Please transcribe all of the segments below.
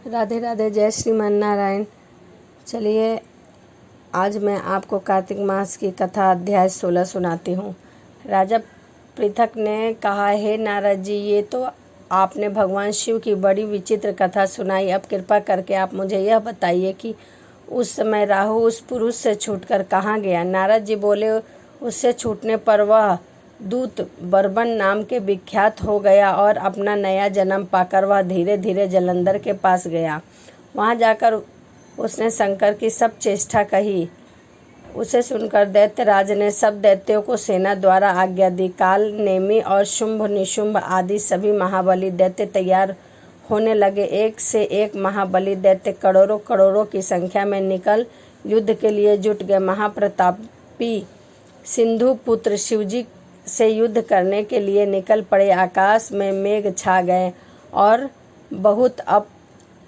राधे राधे, जय श्रीमान नारायण। चलिए आज मैं आपको कार्तिक मास की कथा अध्याय 16 सुनाती हूँ। राजा पृथक ने कहा, हे नारद जी, ये तो आपने भगवान शिव की बड़ी विचित्र कथा सुनाई। अब कृपा करके आप मुझे यह बताइए कि उस समय राहु उस पुरुष से छूटकर कहाँ गया। नारद जी बोले, उससे छूटने पर वह दूत बर्बन नाम के विख्यात हो गया और अपना नया जन्म पाकर वह धीरे धीरे जलंधर के पास गया। वहां जाकर उसने शंकर की सब चेष्टा कही। उसे सुनकर दैत्यराज ने सब दैत्यों को सेना द्वारा आज्ञा दी। काल, नेमि और शुंभ निशुंभ आदि सभी महाबली दैत्य तैयार होने लगे। एक से एक महाबली दैत्य करोड़ों करोड़ों की संख्या में निकल युद्ध के लिए जुट गए। महाप्रतापी सिंधु पुत्र शिवजी से युद्ध करने के लिए निकल पड़े। आकाश में मेघ छा गए और बहुत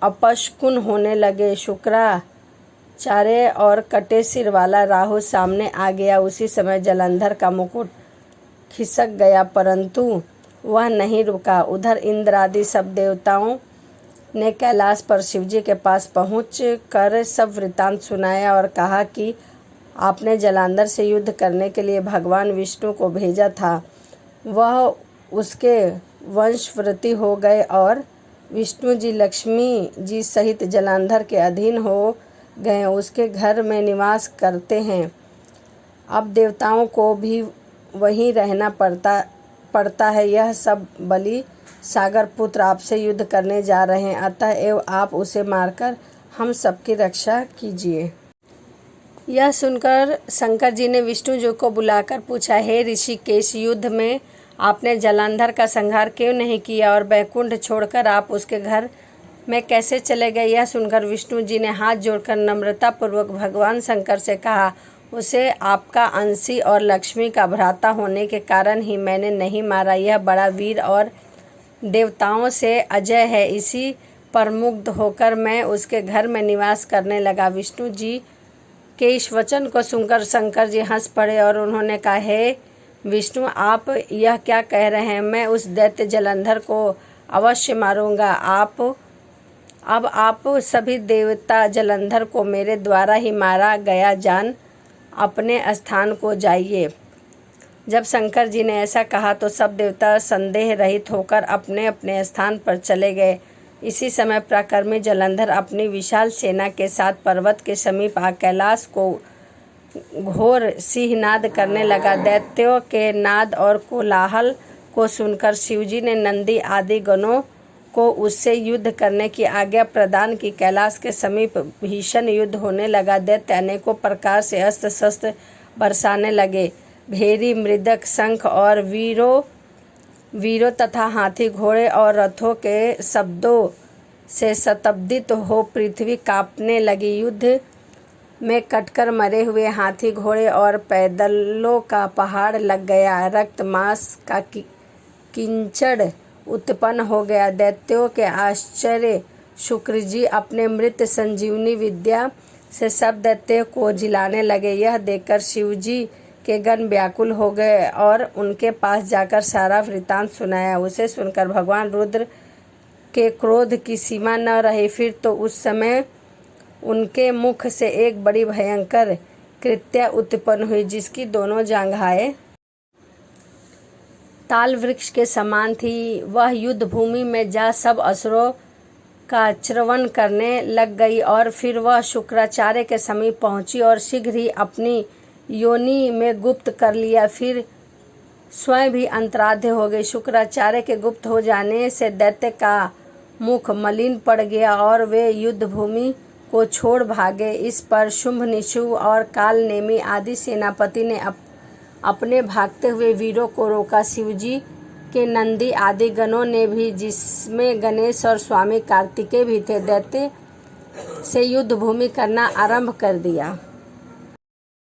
अपशकुन होने लगे। शुक्राचार्य और कटे सिर वाला राहु सामने आ गया। उसी समय जलंधर का मुकुट खिसक गया, परंतु वह नहीं रुका। उधर इंद्र आदि सब देवताओं ने कैलाश पर शिवजी के पास पहुँच कर सब वृतांत सुनाया और कहा कि आपने जलंधर से युद्ध करने के लिए भगवान विष्णु को भेजा था। वह उसके वंशवृत्ति हो गए और विष्णु जी लक्ष्मी जी सहित जलंधर के अधीन हो गए, उसके घर में निवास करते हैं। अब देवताओं को भी वहीं रहना पड़ता है। यह सब बलि सागर पुत्र आपसे युद्ध करने जा रहे हैं, अतएव आप उसे मारकर हम सबकी रक्षा कीजिए। यह सुनकर शंकर जी ने विष्णु जी को बुलाकर पूछा, हे ऋषिकेश, युद्ध में आपने जलंधर का संहार क्यों नहीं किया और बैकुंठ छोड़कर आप उसके घर में कैसे चले गए। यह सुनकर विष्णु जी ने हाथ जोड़कर नम्रतापूर्वक भगवान शंकर से कहा, उसे आपका अंशी और लक्ष्मी का भ्राता होने के कारण ही मैंने नहीं मारा। यह बड़ा वीर और देवताओं से अजय है। इसी पर मुग्ध होकर मैं उसके घर में निवास करने लगा। विष्णु जी के इस वचन को सुनकर शंकर जी हंस पड़े और उन्होंने कहा, हे विष्णु, आप यह क्या कह रहे हैं। मैं उस दैत्य जलंधर को अवश्य मारूंगा। अब आप सभी देवता जलंधर को मेरे द्वारा ही मारा गया जान अपने स्थान को जाइए। जब शंकर जी ने ऐसा कहा तो सब देवता संदेह रहित होकर अपने अपने स्थान पर चले गए। इसी समय पराक्रमी जलंधर अपनी विशाल सेना के साथ पर्वत के समीप आ कैलाश को घोर सिंहनाद करने लगा। दैत्यों के नाद और कोलाहल को सुनकर शिवजी ने नंदी आदि गणों को उससे युद्ध करने की आज्ञा प्रदान की। कैलाश के समीप भीषण युद्ध होने लगा। दैत्य अनेकों प्रकार से अस्त्र शस्त्र बरसाने लगे। भेरी, मृदक, शंख और वीरों तथा हाथी, घोड़े और रथों के शब्दों से शतब्दित हो पृथ्वी कांपने लगी। युद्ध में कटकर मरे हुए हाथी, घोड़े और पैदलों का पहाड़ लग गया। रक्त मांस का कीचड़ उत्पन्न हो गया। दैत्यों के आश्चर्य शुक्र जी अपने मृत संजीवनी विद्या से सब दैत्यों को जिलाने लगे। यह देखकर शिवजी के गण व्याकुल हो गए और उनके पास जाकर सारा वृतांत सुनाया। उसे सुनकर भगवान रुद्र के क्रोध की सीमा न रही। फिर तो उस समय उनके मुख से एक बड़ी भयंकर कृत्या उत्पन्न हुई, जिसकी दोनों जांघें ताल वृक्ष के समान थी। वह युद्ध भूमि में जा सब असुरों का च्रवण करने लग गई और फिर वह शुक्राचार्य के समीप पहुंची और शीघ्र ही अपनी योनि में गुप्त कर लिया। फिर स्वयं भी अंतराध्य हो गई। शुक्राचार्य के गुप्त हो जाने से दैत्य का मुख मलिन पड़ गया और वे युद्ध भूमि को छोड़ भागे। इस पर शुंभ निशुंभ और काल, नेमि आदि सेनापति ने अपने भागते हुए वीरों को रोका। शिवजी के नंदी आदि गणों ने भी, जिसमें गणेश और स्वामी कार्तिकेय भी थे, दैत्य से युद्ध भूमि करना आरंभ कर दिया।